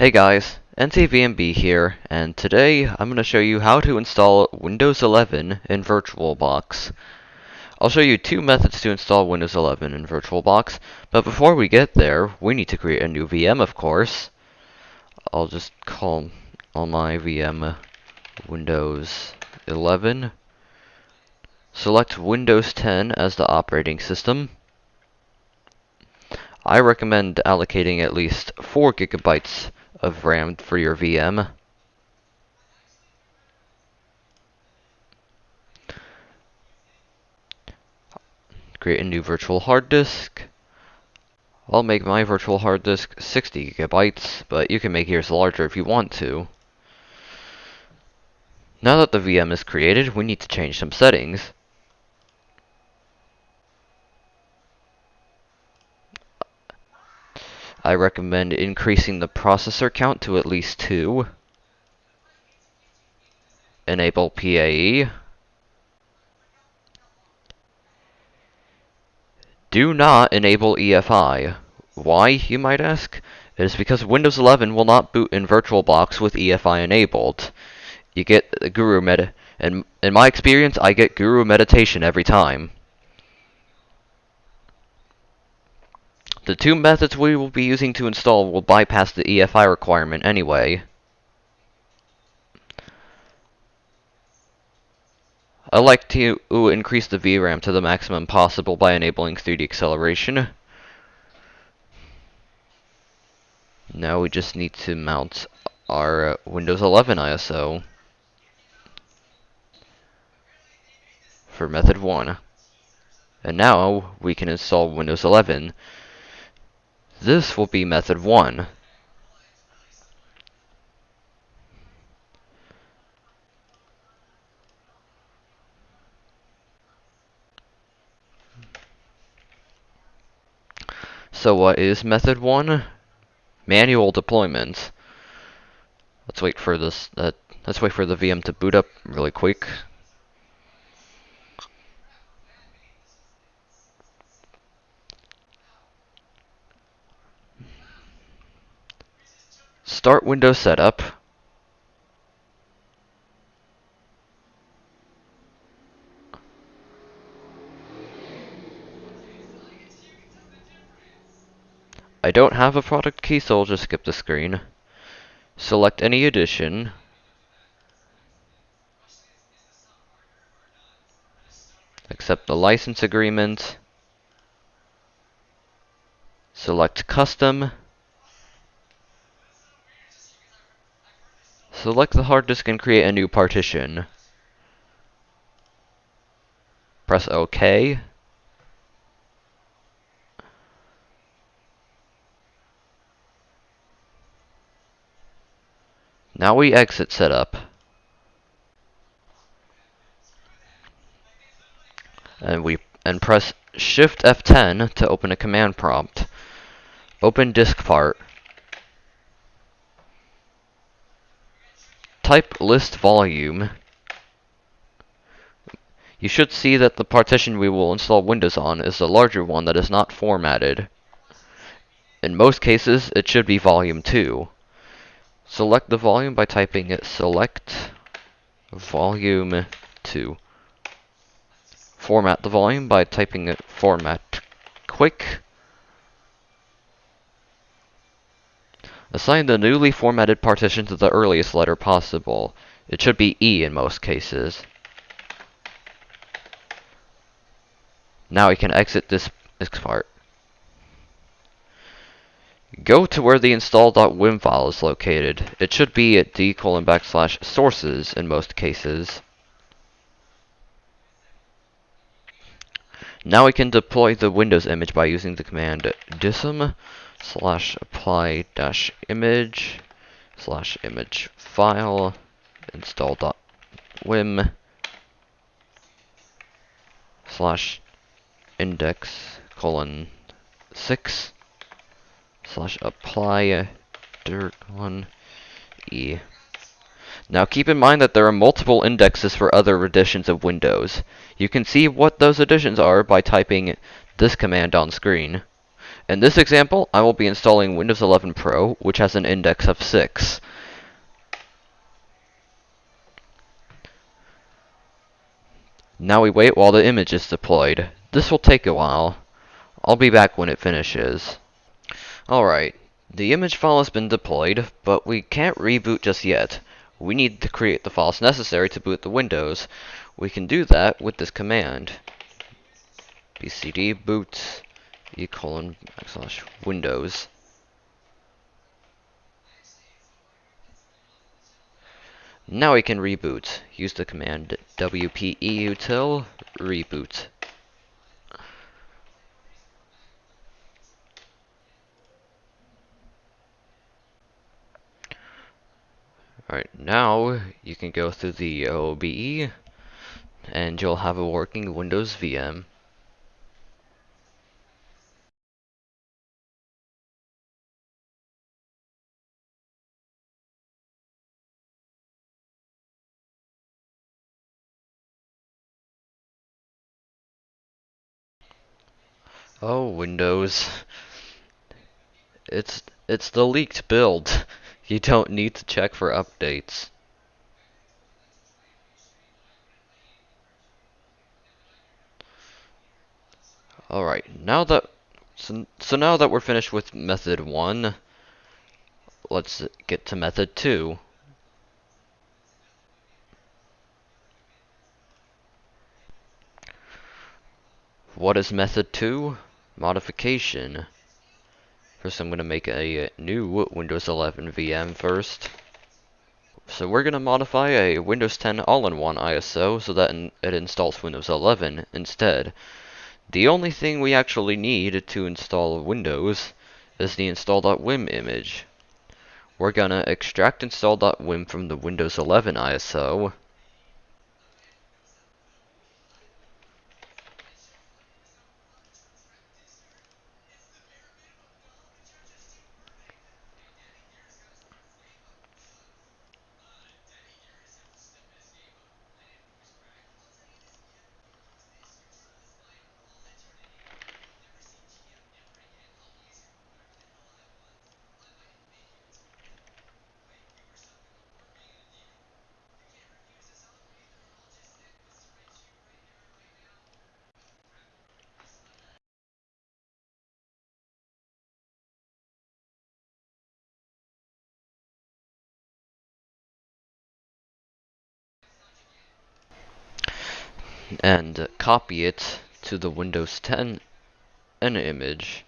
Hey guys, NTVMB here, and today I'm going to show you how to install Windows 11 in VirtualBox. I'll show you two methods to install Windows 11 in VirtualBox, but before we get there, we need to create a new VM, of course. I'll just call on my VM Windows 11. Select Windows 10 as the operating system. I recommend allocating at least 4 GB of RAM for your VM. Create a new virtual hard disk. I'll make my virtual hard disk 60 GB, but you can make yours larger if you want to. Now that the VM is created, we need to change some settings. I recommend increasing the processor count to at least 2. Enable PAE. Do not enable EFI. Why, you might ask? It is because Windows 11 will not boot in VirtualBox with EFI enabled. You get the Guru Meta, and in my experience, I get Guru Meditation every time. The two methods we will be using to install will bypass the EFI requirement anyway. I like to increase the VRAM to the maximum possible by enabling 3D acceleration. Now we just need to mount our Windows 11 ISO for method 1. And now we can install Windows 11. This will be method 1. So what is method 1? Manual deployment. Let's wait for this. Let's wait for the VM to boot up really quick. Start Windows setup. I don't have a product key, so I'll just skip the screen. Select any edition. Accept the license agreement. Select custom. Select the hard disk and create a new partition. Press OK. Now we exit setup. And press Shift F10 to open a command prompt. Open disk part. Type list volume. You should see that the partition we will install Windows on is the larger one that is not formatted. In most cases, it should be volume 2. Select the volume by typing select volume 2. Format the volume by typing format quick. Assign the newly formatted partition to the earliest letter possible. It should be E in most cases. Now we can exit this part. Go to where the install.wim file is located. It should be at d:/sources in most cases. Now we can deploy the Windows image by using the command dism/apply-image/image file install.wim/index:6/apply-1e. Now keep in mind that there are multiple indexes for other editions of Windows. You can see what those editions are by typing this command on screen. In this example, I will be installing Windows 11 Pro, which has an index of 6. Now we wait while the image is deployed. This will take a while. I'll be back when it finishes. Alright, the image file has been deployed, but we can't reboot just yet. We need to create the files necessary to boot the Windows. We can do that with this command. bcd boot /Windows. Now we can reboot. Use the command wp-eutil reboot. Alright, now you can go through the OBE and you'll have a working Windows VM. Oh, Windows. It's the leaked build. You don't need to check for updates. Alright, so now that we're finished with method 1, let's get to method 2. What is method 2? Modification. First I'm going to make a new Windows 11 VM first. So we're going to modify a Windows 10 all-in-one ISO so that it installs Windows 11 instead. The only thing we actually need to install Windows is the install.wim image. We're going to extract install.wim from the Windows 11 ISO. And copy it to the Windows 10 image.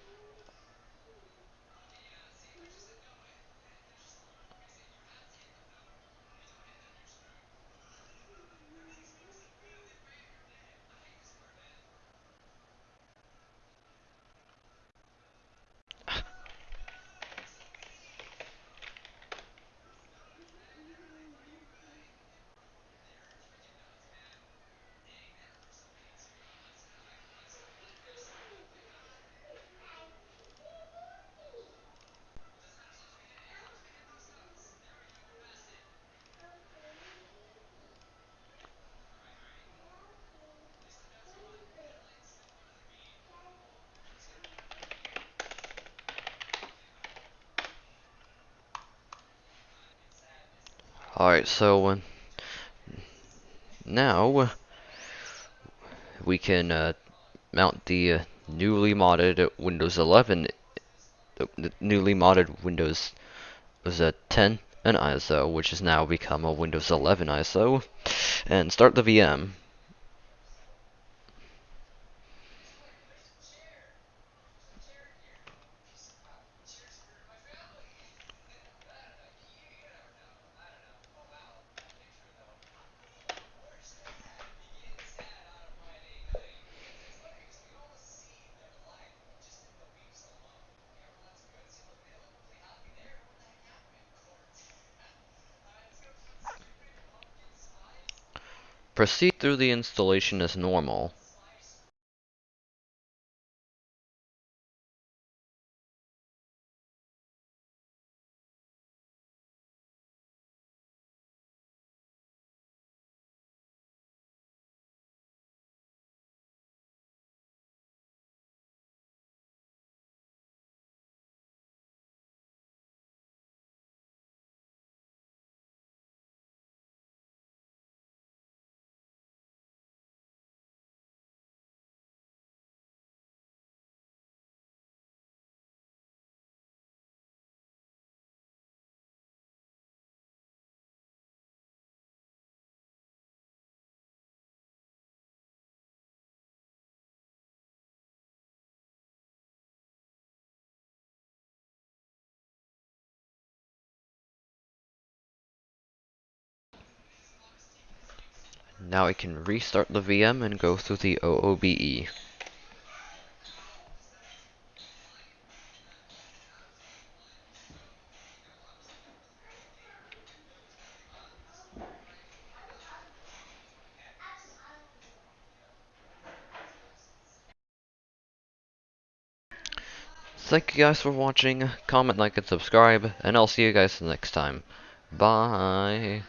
Alright, so now we can mount the newly modded Windows 11, the newly modded Windows was a 10 an ISO, which has now become a Windows 11 ISO, and start the VM. Proceed through the installation as normal. Now I can restart the VM and go through the OOBE. Thank you guys for watching. Comment, like, and subscribe, and I'll see you guys next time. Bye.